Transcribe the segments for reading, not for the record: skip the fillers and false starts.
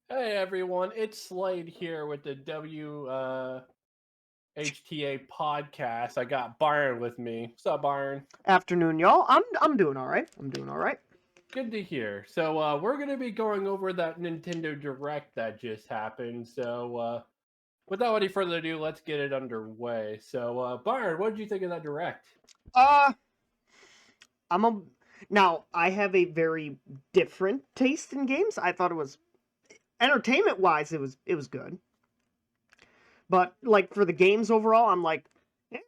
Hey everyone, it's Slade here with the WTHA podcast. I got Byron with me. What's up, Byron? Afternoon, y'all. I'm doing all right. I'm doing all right. Good to hear. So we're gonna be going over that Nintendo Direct that just happened. So without any further ado, let's get it underway. So Byron, what did you think of that Direct? Uh, I'm a now. I have a very different taste in games. I thought it was entertainment wise, it was good. But like for the games overall, I'm like, eh.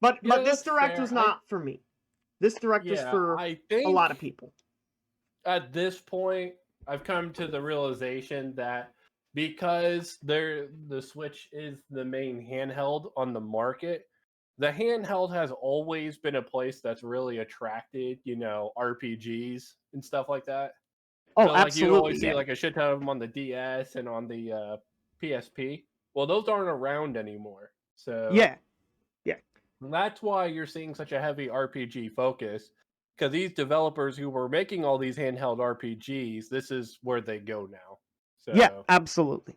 But Yeah, this that's direct fair. was not for me. This direct was Yeah, for I a lot think of people. at this point, I've come to the realization that because the Switch is the main handheld on the market, the handheld has always been a place that's really attracted, RPGs and stuff like that. Oh, So like you absolutely, always see yeah, like a shit ton of them on the DS and on the PSP. Well, those aren't around anymore. So yeah, yeah, that's why you're seeing such a heavy RPG focus, because these developers who were making all these handheld RPGs, this is where they go now. yeah, So, absolutely.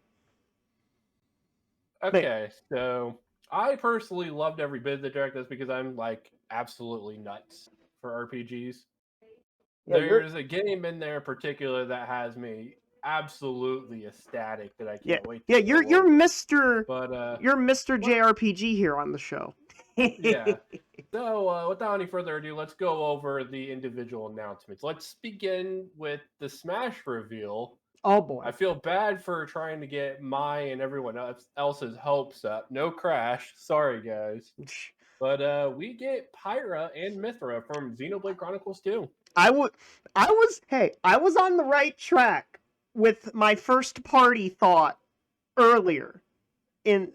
But okay, so I personally loved every bit of the direct. That's because I'm like absolutely nuts for RPGs. yeah, you're There's a game in there in particular that has me absolutely ecstatic that I yeah, can't wait to yeah, go you're over. Mister But you're Mister what JRPG here on the show. Yeah. So, without any further ado, let's go over the individual announcements. Let's begin with the Smash reveal. Oh I boy. feel bad for trying to get my and everyone else's hopes up. No Crash. Sorry, guys. But we get Pyra and Mithra from Xenoblade Chronicles 2. I would I was on the right track with my first party thought earlier in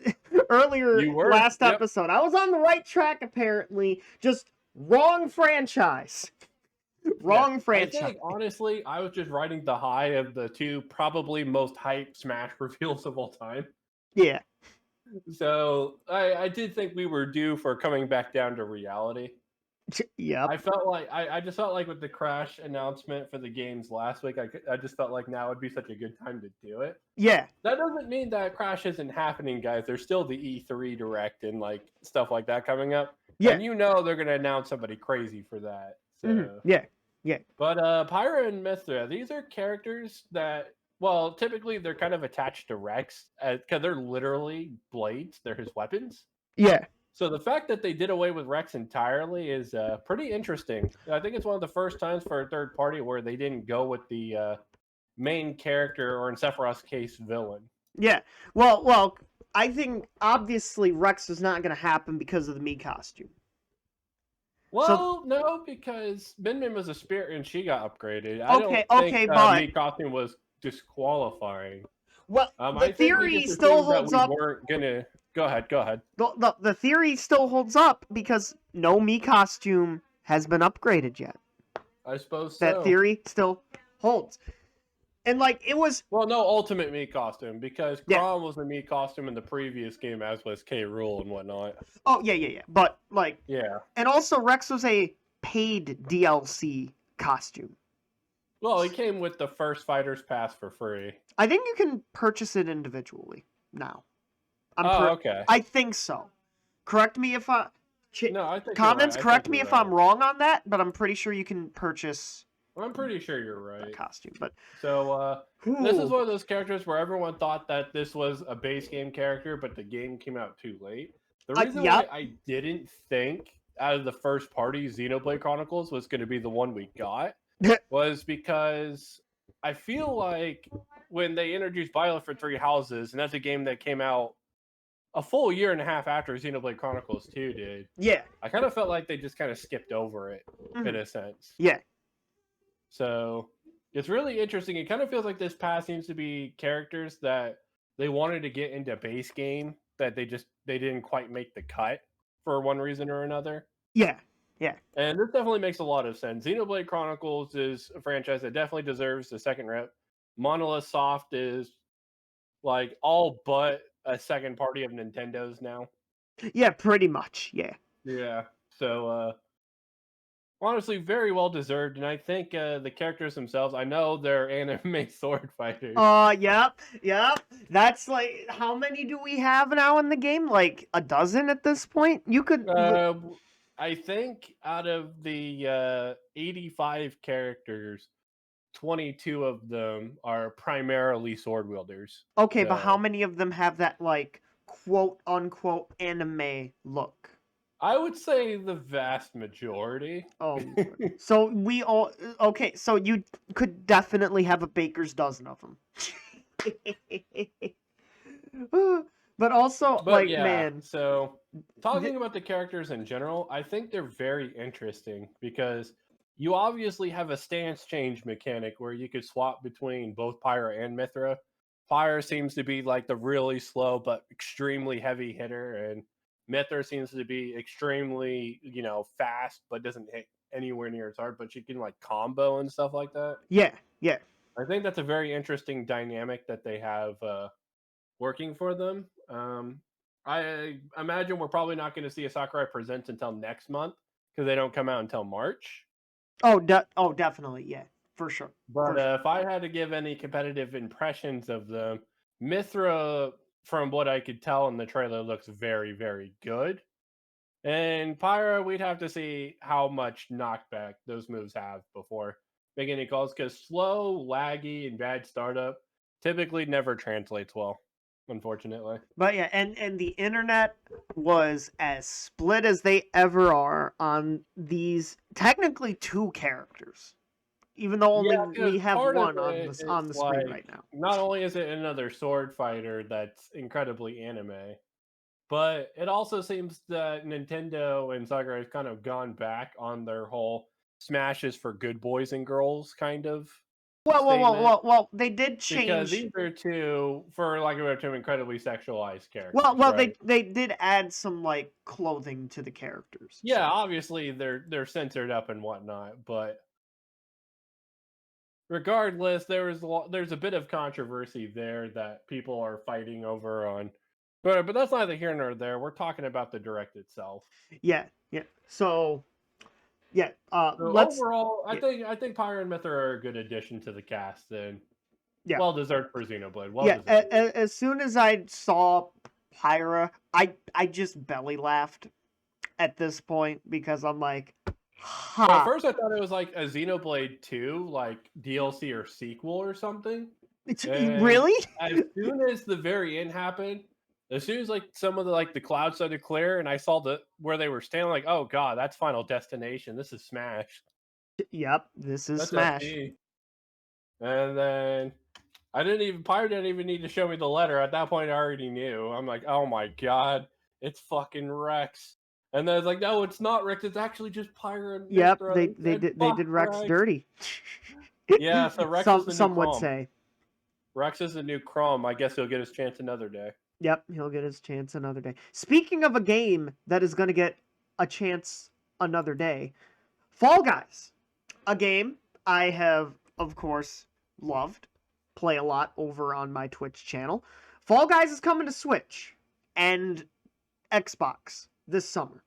earlier You were? last Yep. episode. I was on the right track apparently, just wrong franchise. Yeah. Wrong I franchise. think, honestly, I was just riding the high of the two probably most hyped Smash reveals of all time. Yeah. So I did think we were due for coming back down to reality. Yep. I just felt like with the Crash announcement for the games last week, I just felt like now would be such a good time to do it. Yeah. That doesn't mean that Crash isn't happening, guys. There's still the E3 Direct and like stuff like that coming up, Yeah. and they're gonna announce somebody crazy for that. So, Yeah. Yeah. but Pyra and Mithra, these are characters that, well, typically they're kind of attached to Rex because they're literally blades. They're his weapons. Yeah. So the fact that they did away with Rex entirely is pretty interesting. I think it's one of the first times for a third party where they didn't go with the main character, or in Sephiroth's case, villain. Yeah. Well, I think obviously Rex is not going to happen because of the Mii costume. So Well, no, because Min Min was a spirit and she got upgraded. I don't think okay, but me costume was disqualifying. well, the I think we theory just still assumed that holds we up. weren't gonna. Go ahead. Go ahead. The theory still holds up because no Mii costume has been upgraded yet. I suppose That so. theory still holds. And like it was Well, no ultimate me costume, because yeah. Chrom was the me costume in the previous game, as was K. Rool and whatnot. Oh yeah. But like Yeah. and also Rex was a paid DLC costume. Well, he came with the first Fighter's Pass for free. I think you can purchase it individually now. Okay. I think so. Correct me if No, I think you're right. comments I think correct me you're if right. I'm wrong on that, but I'm pretty sure you can purchase I'm pretty sure you're a right. costume. But So, this is one of those characters where everyone thought that this was a base game character, but the game came out too late. The reason why yep. I didn't think out of the first party Xenoblade Chronicles was going to be the one we got was because I feel like when they introduced Violet for Three Houses, and that's a game that came out a full year and a half after Xenoblade Chronicles 2 did, Yeah. I kind of felt like they just kind of skipped over it in a sense. Yeah. So it's really interesting. It kind of feels like this pass seems to be characters that they wanted to get into base game that they didn't quite make the cut for one reason or another. Yeah. Yeah. And this definitely makes a lot of sense. Xenoblade Chronicles is a franchise that definitely deserves the second rep. Monolith Soft is like all but a second party of Nintendo's now. Yeah, pretty much. Yeah. Yeah. So Honestly, very well deserved, and I think the characters themselves. I know they're anime sword fighters. Yep. That's like, how many do we have now in the game? Like a dozen at this point. You could. I think out of the 85 characters, 22 of them are primarily sword wielders. Okay, but how So many of them have that like quote unquote anime look? I would say the vast majority. Oh, so we all okay. So you could definitely have a baker's dozen of them. But also, But like, yeah, man, so th- talking about the characters in general, I think they're very interesting because you obviously have a stance change mechanic where you could swap between both Pyra and Mithra. Pyra seems to be like the really slow but extremely heavy hitter, and Mithra seems to be extremely, fast but doesn't hit anywhere near as hard, but she can like combo and stuff like that. yeah, yeah, I think that's a very interesting dynamic that they have working for them. I imagine we're probably not going to see a Sakurai Presents until next month because they don't come out until March. oh, definitely, yeah, for sure, But for sure. if I had to give any competitive impressions of them, Mithra, from what I could tell in the trailer, looks very, very good. And Pyra, we'd have to see how much knockback those moves have before making any calls because slow, laggy, and bad startup typically never translates well, unfortunately. But yeah, and the internet was as split as they ever are on these technically two characters, even though Yeah, only because we have part of one on it this on is the screen like right now. not only is it another sword fighter that's incredibly anime, but it also seems that Nintendo and Sakurai have kind of gone back on their whole smashes for good boys and girls kind of statement They did because change. these are two, for like a term, incredibly sexualized Well, characters, well, right? they did add some like clothing to the characters. Yeah, So obviously they're censored up and whatnot, but regardless, there's a bit of controversy there that people are fighting over on, but that's neither here nor there. We're talking about the direct itself. yeah, yeah. So yeah, So let's overall, yeah, I think Pyre and Myth are a good addition to the cast and yeah, well deserved for Xenoblade. Well yeah. deserved. As soon as I saw Pyra, I just belly laughed at this point because I'm like, So at ha! first I thought it was like a Xenoblade 2, like DLC or sequel or something. It's And really as soon as the very end happened, as soon as like some of the clouds started to clear and I saw the where they were standing, like, oh god, that's Final Destination. This is Smash. Yep, this is That's Smash. FD. And then Pyre didn't even need to show me the letter. At that point I already knew. I'm like, oh my god, it's fucking Rex. And then it's like, no, it's not Rex, it's actually just Pyre and Yep, Mythra. They said they fuck did Rex Rex. dirty. Yeah, so Rex is the new Some would Chrome. say. Rex is the new Chrome. I guess he'll get his chance another day. Yep, he'll get his chance another day. Speaking of a game that is going to get a chance another day, Fall Guys, a game I have, of course, loved, play a lot over on my Twitch channel. Fall Guys is coming to Switch and Xbox this summer.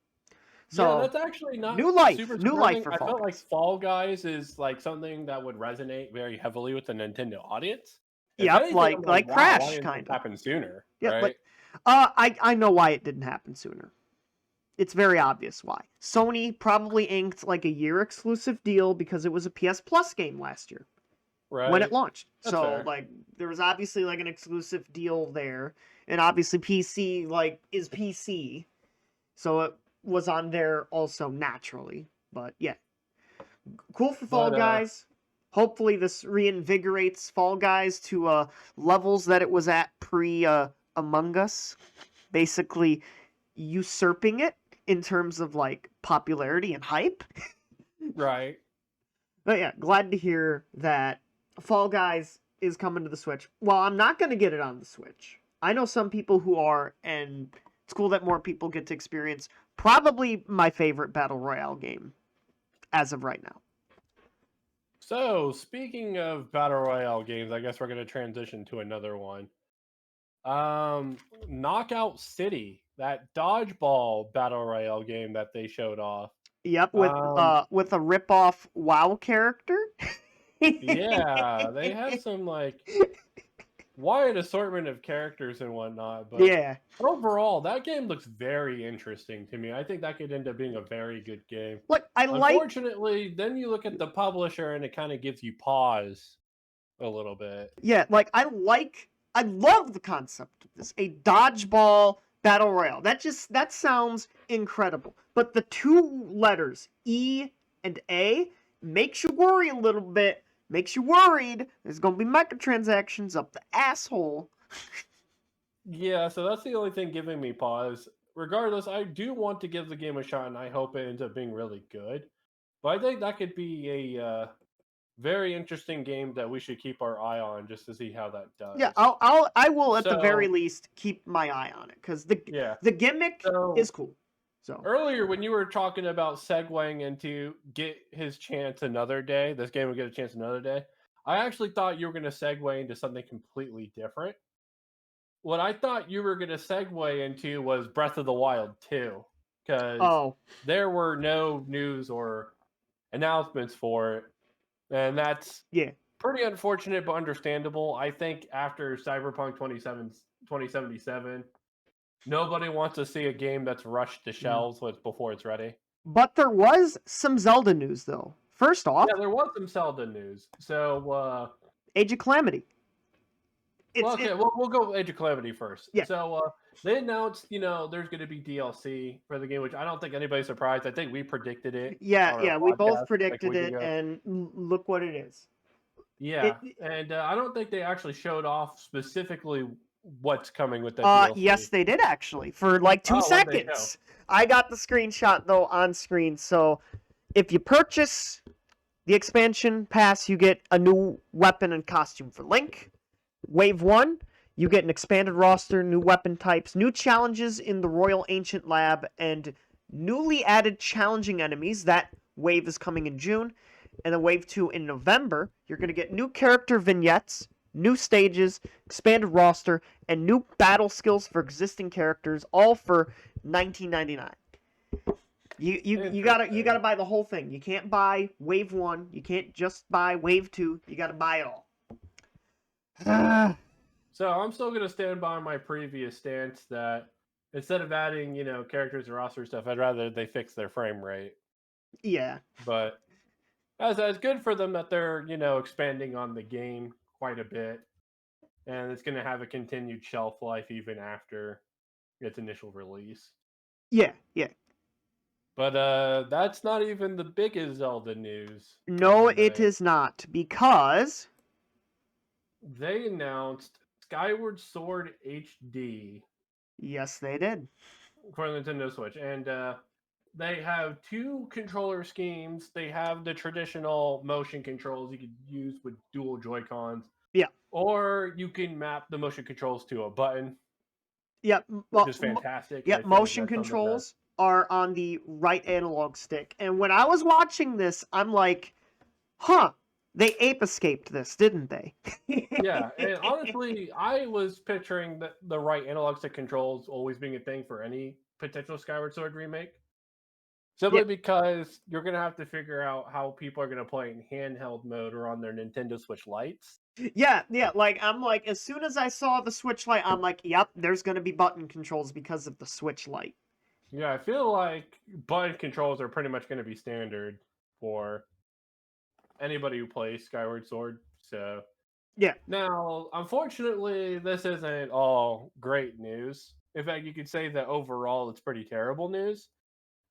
Yeah, So, that's actually not super new life surprising. for I Fall felt like Guys. Fall Guys is like something that would resonate very heavily with the Nintendo audience. If Yep, anything, I'm like, like wow, why Crash, didn't this kind of. happen sooner? Yep, Right? I know why it didn't happen sooner. It's very obvious why. Sony probably inked like a year exclusive deal because it was a PS Plus game last year when it Right. launched. That's So fair. like there was obviously like an exclusive deal there, and obviously PC like is PC, so it was on there also naturally. But yeah, cool for Fall But Guys. Hopefully this reinvigorates Fall Guys to levels that it was at pre Among Us, basically usurping it in terms of like popularity and hype. right. But yeah, glad to hear that Fall Guys is coming to the Switch. Well, I'm not going to get it on the Switch. I know some people who are, and it's cool that more people get to experience probably my favorite Battle Royale game as of right now. So speaking of Battle Royale games, I guess we're gonna transition to another one. Knockout City, that dodgeball Battle Royale game that they showed off. Yep, Um, with a rip-off WoW character. yeah, they have some like wide assortment of characters and whatnot, but Yeah. overall, that game looks very interesting to me. I think that could end up being a very good game. Look, I like Unfortunately, then you look at the publisher and it kind of gives you pause a little bit. Yeah, like I love the concept of this. A dodgeball battle royale. That sounds incredible. But the two letters E and A makes you worry a little bit. Makes you worried. There's gonna be microtransactions up the asshole. Yeah, so that's the only thing giving me pause. Regardless, I do want to give the game a shot, and I hope it ends up being really good. But I think that could be a very interesting game that we should keep our eye on just to see how that Yeah, does. I will at the very So, least keep my eye on it because yeah. the gimmick is So cool. So earlier when you were talking about segueing into get his chance another day, this game will get a chance another day. I actually thought you were going to segue into something completely different. What I thought you were going to segue into was Breath of the Wild 2, because oh there were no news or announcements for it. And that's yeah. pretty unfortunate, but understandable. I think after Cyberpunk 2077, nobody wants to see a game that's rushed to Mm. shelves before it's ready. But there was some Zelda news though. First off, Yeah, there was some Zelda news. So, Age of Calamity. well, It's okay, it we'll go Age of Calamity first. yeah. So, they announced, there's going to be DLC for the game, which I don't think anybody's surprised. I think we predicted it Yeah, on our yeah, we both podcast like a predicted week it, ago. and look what it is. Yeah, and I don't think they actually showed off specifically what's coming with that Yes, DLC. they did actually for like two Oh, what did they show? seconds. I got the screenshot though on screen. So if you purchase the expansion pass, you get a new weapon and costume for Link. Wave 1, you get an expanded roster, new weapon types, new challenges in the Royal Ancient Lab, and newly added challenging enemies. That wave is coming in June. And then Wave 2 in November. You're going to get new character vignettes, new stages, expanded roster, and new battle skills for existing characters, all for $19.99. You gotta buy the whole thing. You can't buy Wave 1. You can't just buy Wave 2. You gotta buy it all. So I'm still going to stand by my previous stance that instead of adding, characters and roster stuff, I'd rather they fix their frame rate. Yeah. But as good for them that they're, expanding on the game quite a bit, and it's going to have a continued shelf life even after its initial release. Yeah, yeah. But that's not even the biggest Zelda news. No, it is not, because they announced Skyward Sword HD. Yes, they did. For Nintendo Switch, and they have two controller schemes. They have the traditional motion controls you could use with dual Joy-Cons. Yeah. Or you can map the motion controls to a button. Yep. Which is fantastic. Yep, motion controls are on the right analog stick. And when I was watching this, I'm like, huh, they ape escaped this, didn't they? Yeah, and honestly, I was picturing the right analog stick controls always being a thing for any potential Skyward Sword remake. Simply because you're going to have to figure out how people are going to play in handheld mode or on their Nintendo Switch Lites. Yeah, I'm like, as soon as I saw the Switch Lite, I'm like, yep, there's going to be button controls because of the Switch Lite. Yeah, I feel like button controls are pretty much going to be standard for anybody who plays Skyward Sword. So, yeah. Now, unfortunately, this isn't all great news. In fact, you could say that overall it's pretty terrible news.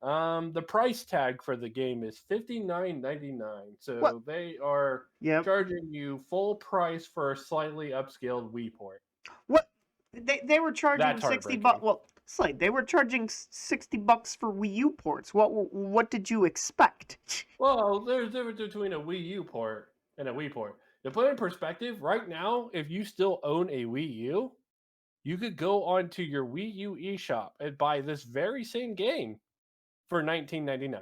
The price tag for the game is $59.99. So they are charging you full price for a slightly upscaled Wii port. What? They were charging $60. Well, Slade, they were charging $60 for Wii U ports. What did you expect? Well, there's a difference between a Wii U port and a Wii port. To put in perspective, right now, if you still own a Wii U, you could go onto your Wii U eShop and buy this very same game for $19.99.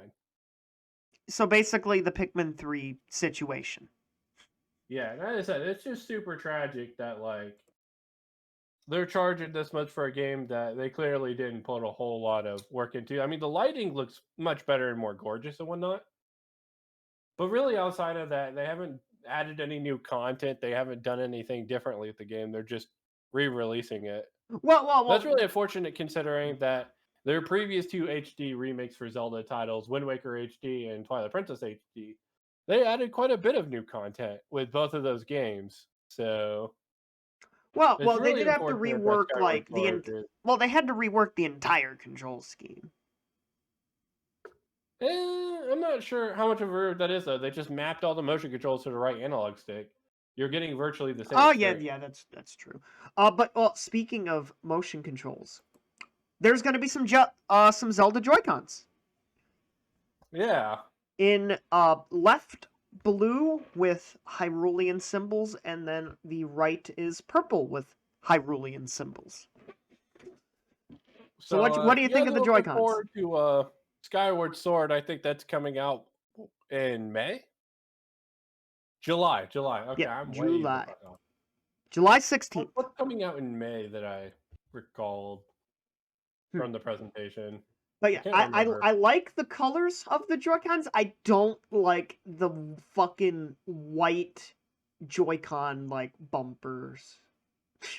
So basically the Pikmin 3 situation. Yeah, and as I said, it's just super tragic that, like, they're charging this much for a game that they clearly didn't put a whole lot of work into. I mean, the lighting looks much better and more gorgeous and whatnot. But really, outside of that, they haven't added any new content. They haven't done anything differently with the game. They're just re-releasing it. That's really unfortunate considering that their previous two HD remakes for Zelda titles, Wind Waker HD and Twilight Princess HD, they added quite a bit of new content with both of those games. So well, it's they really did have to unfortunate that rework Skyward like Sword is. well, they had to rework the entire control scheme. I'm not sure how much of a rework that is though. They just mapped all the motion controls to the right analog stick. You're getting virtually the same. Oh stick. yeah, that's true. But well, speaking of motion controls, there's going to be some Zelda Joycons. Yeah. In left blue with Hyrulean symbols, and then the right is purple with Hyrulean symbols. So what do you think of the Joy-Cons? Forward to Skyward Sword. I think that's coming out in May? July. Okay, yeah, I'm July. way off. July 16th. What's coming out in May that I recalled from the presentation? But yeah, I like the colors of the Joy-Cons. I don't like the fucking white Joy-Con like bumpers.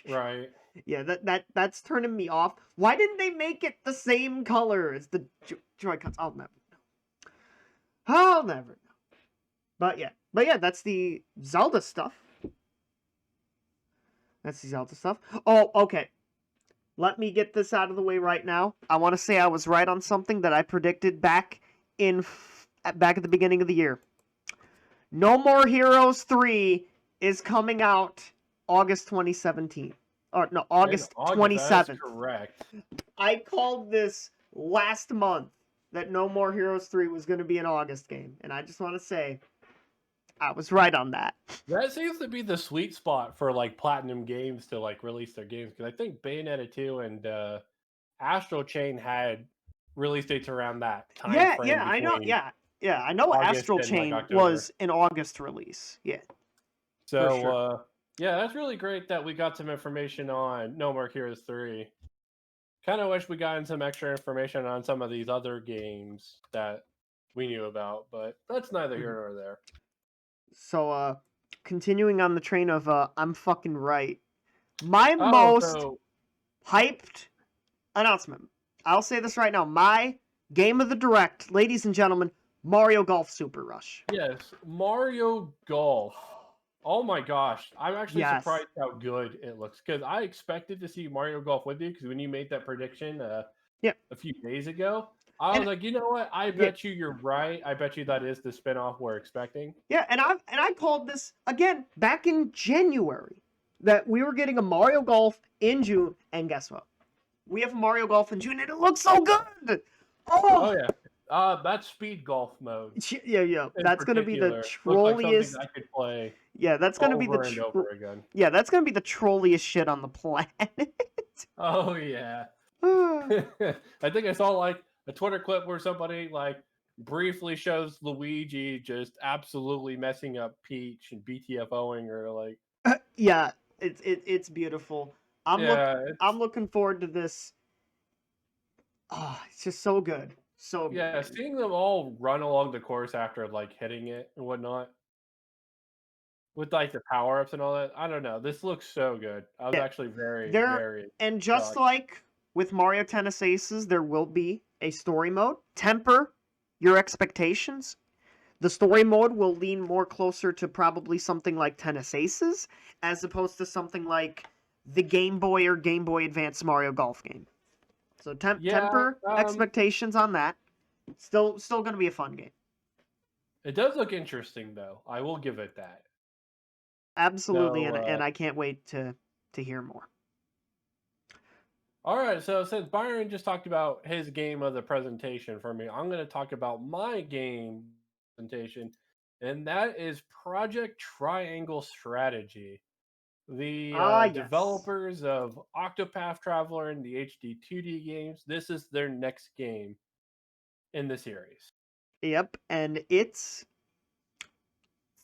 Right. Yeah, that's turning me off. Why didn't they make it the same color as the Joy-Cons? I'll never know. I'll never know. But yeah, that's the Zelda stuff. Oh, okay. Let me get this out of the way right now. I want to say I was right on something that I predicted back at the beginning of the year. No More Heroes 3 is coming out August 2017. Or no, August 27th. That's correct. I called this last month that No More Heroes 3 was going to be an August game, and I just want to say I was right on that. That seems to be the sweet spot for like Platinum Games to like release their games, because I think Bayonetta 2 and Astral Chain had release dates around that time frame. Yeah, I know. Yeah, I know. August Astral Chain was an August release. Yeah. So sure. Yeah, that's really great that we got some information on No More Heroes 3. Kind of wish we got some extra information on some of these other games that we knew about, but that's neither here nor there. So, continuing on the train of I'm fucking right. My most hyped announcement. I'll say this right now. My game of the direct, ladies and gentlemen, Mario Golf Super Rush. Yes, Mario Golf. Oh my gosh. I'm actually surprised how good it looks, because I expected to see Mario Golf with you, because when you made that prediction a few days ago, I was like, you know what? I bet you you're right. I bet you that is the spinoff we're expecting. Yeah, and I called this again back in January that we were getting a Mario Golf in June, and guess what? We have Mario Golf in June, and it looks so good. Oh yeah. That's speed golf mode. Yeah. That's going to be the trolliest. Like I could play. Yeah, that's going to be over again. Yeah, that's going to be the trolliest shit on the planet. Oh yeah. I think I saw like a Twitter clip where somebody like briefly shows Luigi just absolutely messing up Peach and BTFOing her like. Yeah, it's beautiful. I'm looking forward to this. Oh, it's just so good. So yeah, seeing them all run along the course after like hitting it and whatnot, with like the power ups and all that. I don't know. This looks so good. I was actually very. And just like with Mario Tennis Aces, there will be a story mode. Temper your expectations. The story mode will lean more closer to probably something like Tennis Aces, as opposed to something like the Game Boy or Game Boy Advance Mario Golf game. So temper expectations on that. Still going to be a fun game. It does look interesting, though. I will give it that. Absolutely, and I can't wait to hear more. All right, so since Byron just talked about his game of the presentation for me, I'm going to talk about my game presentation, and that is Project Triangle Strategy. The developers of Octopath Traveler and the HD 2D games, this is their next game in the series. Yep, and it's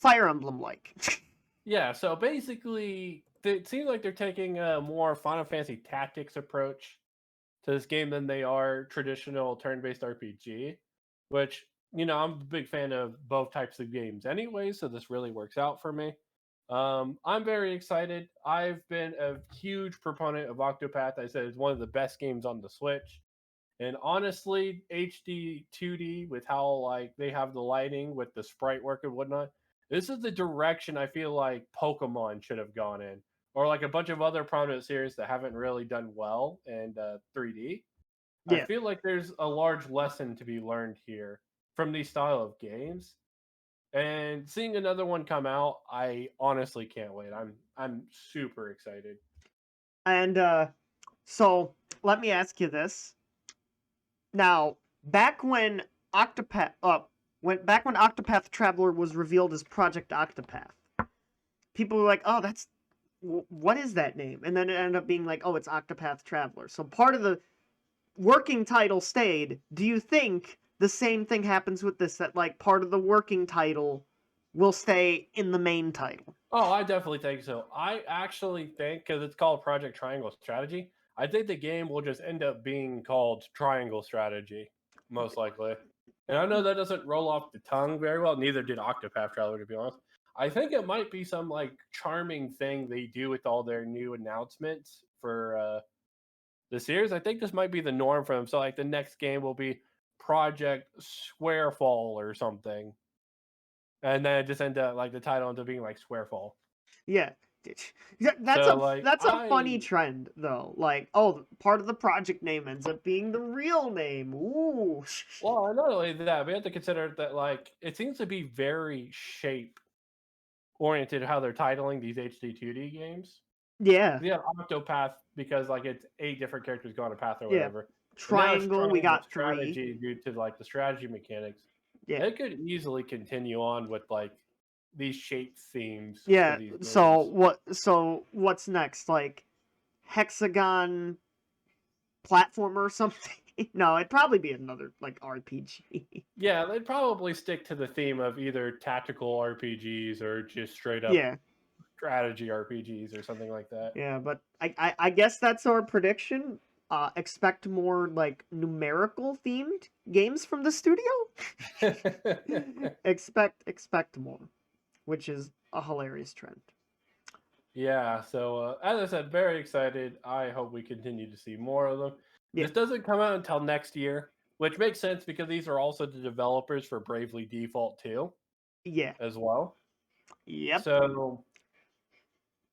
Fire Emblem-like. Yeah, so basically, it seems like they're taking a more Final Fantasy Tactics approach to this game than they are traditional turn-based RPG, which, I'm a big fan of both types of games anyway, so this really works out for me. I'm very excited. I've been a huge proponent of Octopath. I said it's one of the best games on the Switch. And honestly, HD 2D with how like they have the lighting with the sprite work and whatnot, this is the direction I feel like Pokemon should have gone in, or like a bunch of other prominent series that haven't really done well in 3D. I Yeah. feel like there's a large lesson to be learned here from these style of games. And seeing another one come out, I honestly can't wait. I'm super excited. And so let me ask you this. Now, back when Octopath Traveler was revealed as Project Octopath, people were like, "Oh, what is that name?" And then it ended up being like, "Oh, it's Octopath Traveler." So part of the working title stayed. Do you think the same thing happens with this? That like part of the working title will stay in the main title? Oh, I definitely think so. I actually think, because it's called Project Triangle Strategy, I think the game will just end up being called Triangle Strategy, most likely. And I know that doesn't roll off the tongue very well. Neither did Octopath Traveler, to be honest. I think it might be some like charming thing they do with all their new announcements for the series. I think this might be the norm for them. So like the next game will be Project Squarefall or something, and then it just end up like the title ends up being like Squarefall. Yeah. Yeah, So like that's a funny trend though. Like, oh, part of the project name ends up being the real name. Ooh. well, not only that, we have to consider that like it seems to be very shape oriented how they're titling these HD 2D games. Yeah. Yeah, Octopath because like it's 8 different characters go on a path or Yeah. whatever. And now it's Triangle, we Triangle got 3. Strategy due to like the strategy mechanics. Yeah. It could easily continue on with like these shape themes for Yeah. these So games. what's next? Like hexagon platformer or something? No, it'd probably be another like RPG. Yeah, they'd probably stick to the theme of either tactical RPGs or just straight up Yeah. strategy RPGs or something like that. Yeah, but I guess that's our prediction. Expect more like numerical themed games from the studio. expect more, which is a hilarious trend. Yeah, so as I said, very excited. I hope we continue to see more of them. Yeah. This doesn't come out until next year, which makes sense because these are also the developers for Bravely Default 2 Yeah. as well. Yep. So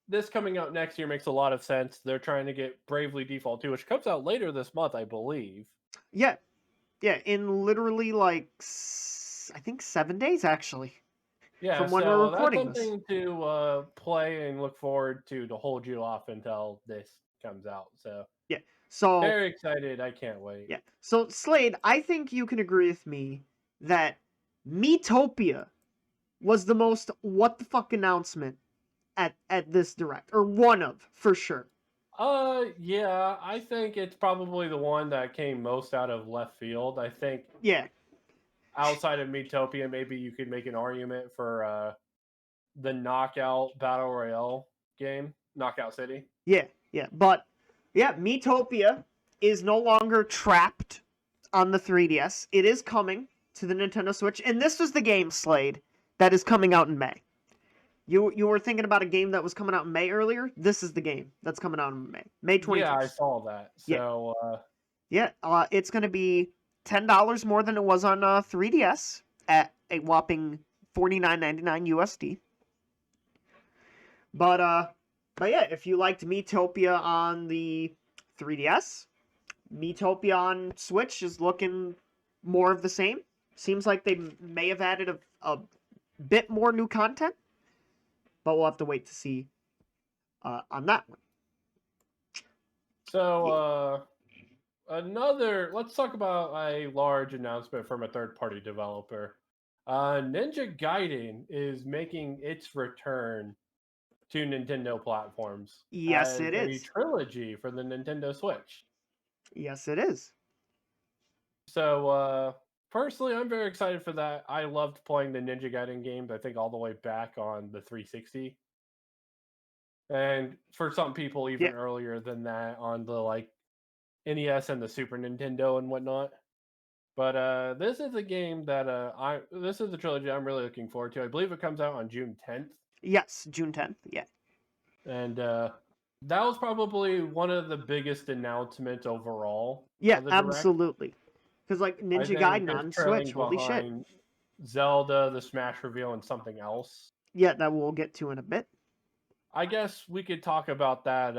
this coming out next year makes a lot of sense. They're trying to get Bravely Default 2, which comes out later this month, I believe. Yeah. Yeah. In literally like I think 7 days actually, Yeah, from when we're so that's recording this. something to play and look forward to hold you off until this comes out. So Yeah. So very excited. I can't wait. yeah. So Slade, I think you can agree with me that Metopia was the most what the fuck announcement at this direct, or one of for sure. Yeah, I think it's probably the one that came most out of left field. I think Yeah. outside of Metopia, maybe you could make an argument for the Knockout Battle Royale game, Knockout City. Yeah. Yeah. But yeah, Metopia is no longer trapped on the 3DS. It is coming to the Nintendo Switch, and this was the game, Slade, that is coming out in May. You were thinking about a game that was coming out in May earlier. This is the game that's coming out in May Yeah, I 21st. saw that. Yeah, So yeah. It's gonna be $10 more than it was on 3DS at a whopping $49.99 USD. But yeah, if you liked Metopia on the 3DS, Metopia on Switch is looking more of the same. Seems like they may have added a bit more new content, but we'll have to wait to see on that one. So let's talk about a large announcement from a third-party developer. Ninja Gaiden is making its return to Nintendo platforms Yes, as it a is. trilogy for the Nintendo Switch. Yes, it is. So personally, I'm very excited for that. I loved playing the Ninja Gaiden games, I think all the way back on the 360. and for some people even Yeah. earlier than that on the like NES and the Super Nintendo and whatnot. But this is a game that this is a trilogy I'm really looking forward to. I believe it comes out on June 10th. Yes, June 10th. Yeah. And that was probably one of the biggest announcements overall Yeah, of the direct. absolutely. Because like I Ninja think Gaiden just on trailing Switch, holy shit. behind Zelda, the Smash reveal, and something else. Yeah, that we'll get to in a bit. I guess we could talk about that.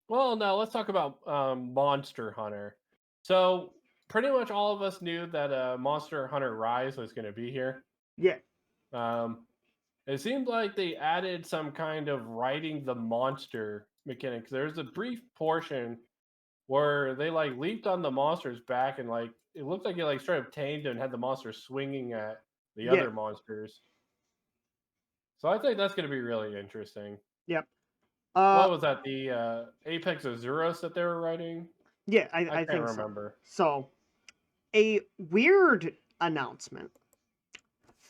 Well, no, let's talk about Monster Hunter. So pretty much all of us knew that Monster Hunter Rise was going to be here. Yeah. Um, it seemed like they added some kind of riding the monster mechanics. There's a brief portion where they like leaped on the monster's back and like it looked like it like straight up tamed and had the monster swinging at the Yeah. other monsters. So I think that's going to be really interesting. Yep. What was that? The Apex Azuros that they were riding? Yeah, I I can't think remember. so. A weird announcement.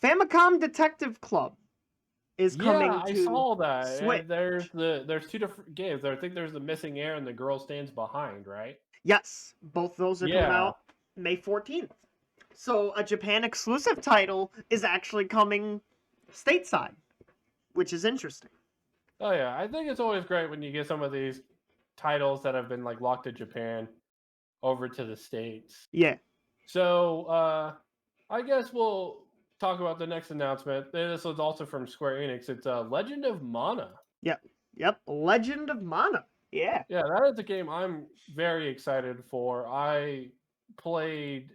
Famicom Detective Club is coming Yeah, I to saw that. Switch. And there's two different games. I think there's the Missing Air and the Girl Stands Behind, right? Yes, both those are coming Yeah. out May 14th. So a Japan exclusive title is actually coming stateside, which is interesting. Oh yeah, I think it's always great when you get some of these titles that have been like locked to Japan over to the States. Yeah. So I guess we'll talk about the next announcement. This was also from Square Enix. It's Legend of Mana. Yep. Legend of Mana. Yeah. Yeah, that is a game I'm very excited for. I played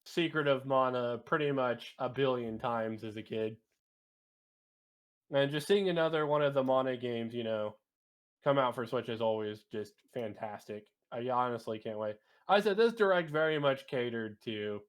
Secret of Mana pretty much a billion times as a kid. And just seeing another one of the Mana games, come out for Switch is always just fantastic. I honestly can't wait. I said this direct very much catered to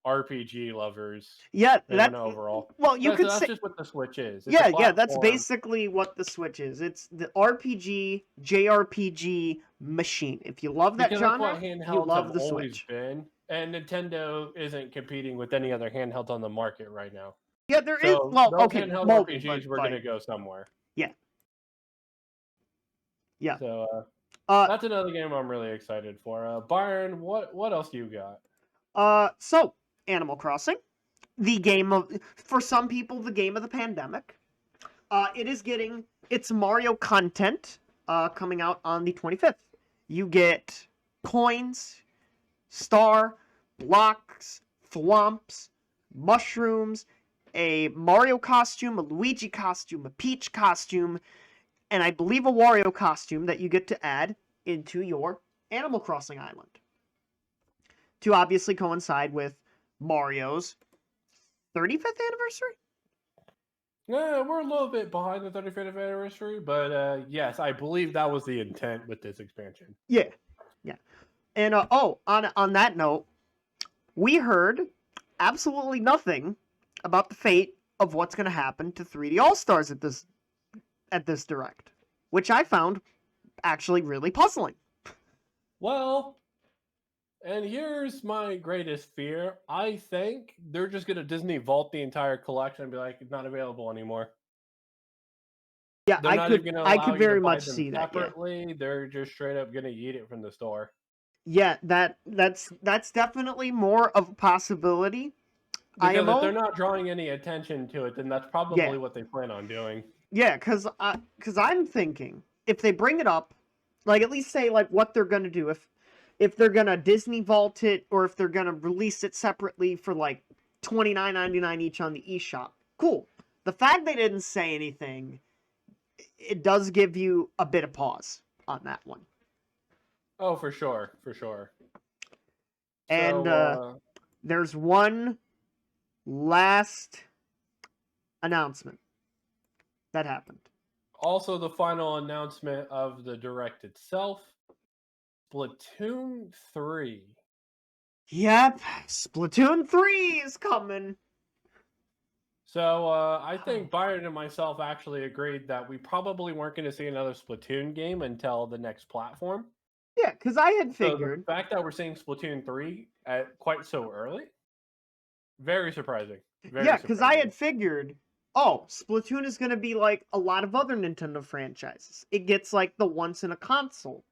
RPG lovers. Yeah, that overall. Well, you could that's say just what the Switch is. It's yeah, that's basically what the Switch is. It's the RPG JRPG machine. If you love that genre, you love the Switch. Been, and Nintendo isn't competing with any other handhelds on the market right now. Yeah, there is. Well, okay, handheld mobile, RPGs were going to go somewhere. Yeah. Yeah. So that's another game I'm really excited for. Byron, what else do you got? So Animal Crossing, the game of, for some people, the game of the pandemic. It is getting its Mario content coming out on the 25th. You get coins, star, blocks, thwomps, mushrooms, a Mario costume, a Luigi costume, a Peach costume, and I believe a Wario costume that you get to add into your Animal Crossing island. To obviously coincide with Mario's 35th anniversary? Yeah, we're a little bit behind the 35th anniversary, but yes, I believe that was the intent with this expansion. Yeah. And on that note, we heard absolutely nothing about the fate of what's going to happen to 3D All-Stars at this direct, which I found actually really puzzling. Well, and here's my greatest fear. I think they're just going to Disney vault the entire collection and be like, it's not available anymore. Yeah, I could very much see that. Separately, yeah. They're just straight up going to eat it from the store. Yeah, that's definitely more of a possibility. Because if they're not drawing any attention to it, then that's probably what they plan on doing. Yeah, because I'm thinking if they bring it up, like at least say like what they're gonna do if they're gonna Disney vault it or if they're gonna release it separately for like $29.99 each on the eShop. Cool. The fact they didn't say anything, it does give you a bit of pause on that one. Oh, for sure. And there's one last announcement that happened. Also, the final announcement of the direct itself, Splatoon 3. Yep, Splatoon 3 is coming. So I think Byron and myself actually agreed that we probably weren't going to see another Splatoon game until the next platform. Yeah, because I had figured. So the fact that we're seeing Splatoon 3 quite so early, very surprising. Because I had figured oh, Splatoon is going to be like a lot of other Nintendo franchises. It gets like the once in a console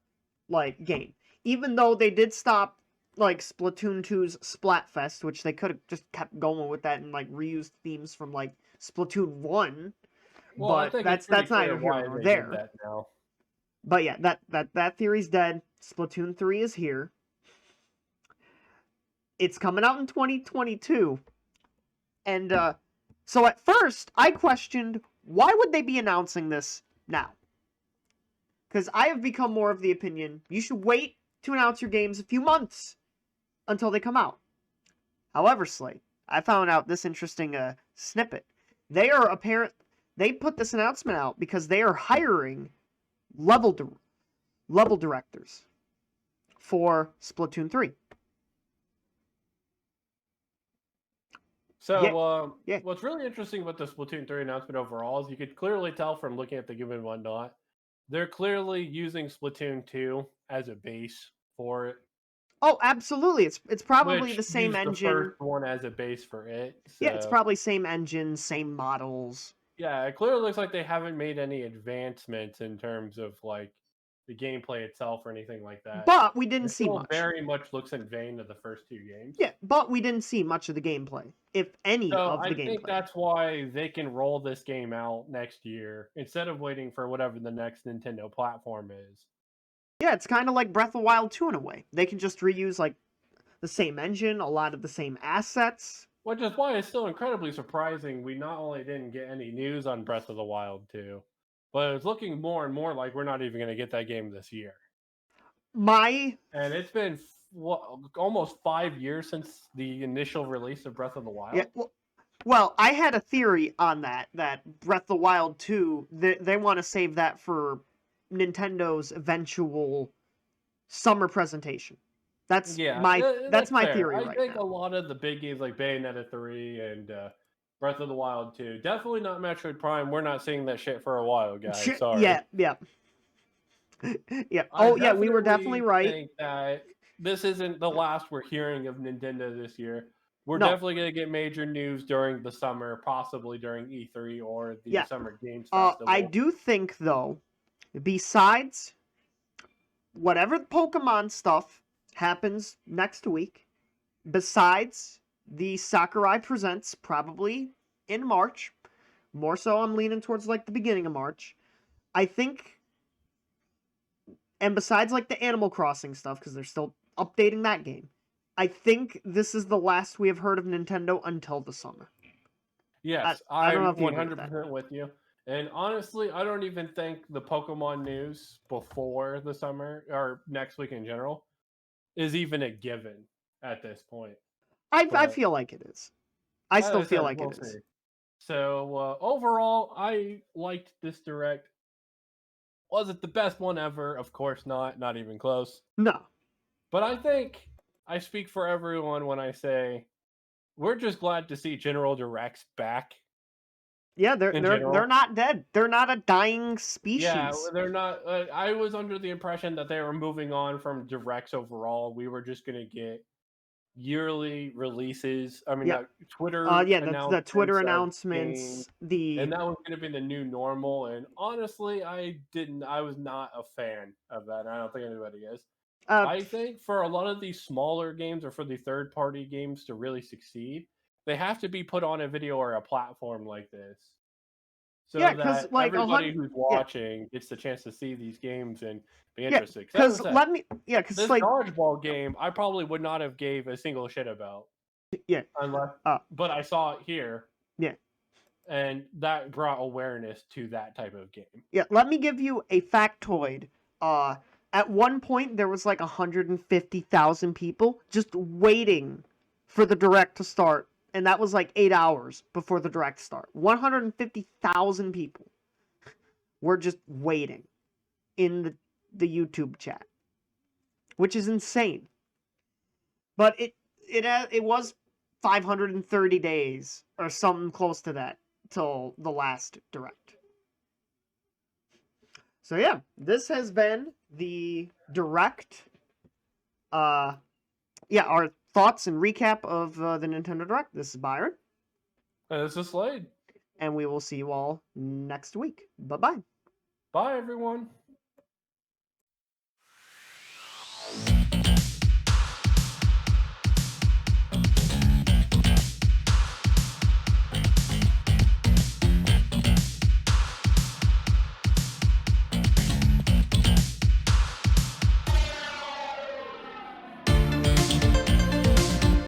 like game. Even though they did stop like Splatoon 2's Splatfest, which they could have just kept going with that and like reused themes from like Splatoon 1. Well, I But think that's it's pretty neither clear here why nor they there. did that now. But yeah, that theory's dead. Splatoon 3 is here. It's coming out in 2022. And so at first, I questioned, why would they be announcing this now? Because I have become more of the opinion, you should wait to announce your games a few months until they come out. However, Slade, I found out this interesting snippet. They put this announcement out because they are hiring level directors for Splatoon 3. So, Yeah. what's really interesting about the Splatoon 3 announcement overall is you could clearly tell from looking at the game and whatnot, they're clearly using Splatoon 2 as a base for it. Oh, absolutely. It's probably Which the same used engine. the first one as a base for it. So, Yeah, it's probably same engine, same models. yeah, it clearly looks like they haven't made any advancements in terms of like the gameplay itself or anything like that. But we didn't It see still much. very much looks in vain of the first two games. Yeah, but we didn't see much of the gameplay, if any So of the I gameplay. think that's why they can roll this game out next year instead of waiting for whatever the next Nintendo platform is. Yeah, it's kind of like Breath of the Wild 2 in a way. They can just reuse like the same engine, a lot of the same assets. Which is why it's still incredibly surprising we not only didn't get any news on Breath of the Wild 2, but it's looking more and more like we're not even going to get that game this year. And it's been almost 5 years since the initial release of Breath of the Wild. Yeah, well, I had a theory on that Breath of the Wild 2, they want to save that for Nintendo's eventual summer presentation. That's my fair. theory I right think now. a lot of the big games like Bayonetta 3 and Breath of the Wild 2, definitely not Metroid Prime. We're not seeing that shit for a while, guys. Sorry. Yeah. Yeah. Oh, yeah, we were definitely right. I think that this isn't the last we're hearing of Nintendo this year. We're No. definitely going to get major news during the summer, possibly during E3 or the Summer Games Festival. I do think, though, besides whatever Pokemon stuff happens next week, besides the Sakurai Presents probably in March, more so I'm leaning towards like the beginning of March, I think, and besides like the Animal Crossing stuff, because they're still updating that game, I think this is the last we have heard of Nintendo until the summer. Yes, I'm 100% with you. And honestly, I don't even think the Pokemon news before the summer or next week in general is even a given at this point. I feel like it is. I still feel like it is. So overall, I liked this Direct. Was it the best one ever? Of course not. Not even close. No. But I think I speak for everyone when I say we're just glad to see General Directs back. Yeah, they're not dead. They're not a dying species. Yeah, they're not. I was under the impression that they were moving on from Directs overall. We were just gonna get yearly releases. I mean, Twitter. The Twitter announcements. And that was going to be the new normal. And honestly, I was not a fan of that. I don't think anybody is. I think for a lot of these smaller games or for the third-party games to really succeed, they have to be put on a video or a platform like this. So that like everybody who's watching gets the chance to see these games and be interested. Because this like dodgeball game, I probably would not have gave a single shit about. Yeah. Unless, but I saw it here. Yeah. And that brought awareness to that type of game. Yeah. Let me give you a factoid. At one point, there was like 150,000 people just waiting for the Direct to start. And that was like 8 hours before the Direct start. 150,000 people were just waiting in the YouTube chat, which is insane. But it was 530 days or something close to that till the last Direct. So yeah, this has been the Direct. Our thoughts and recap of the Nintendo Direct. This is Byron. And this is Slade. and we will see you all next week. Bye-bye. Bye, everyone.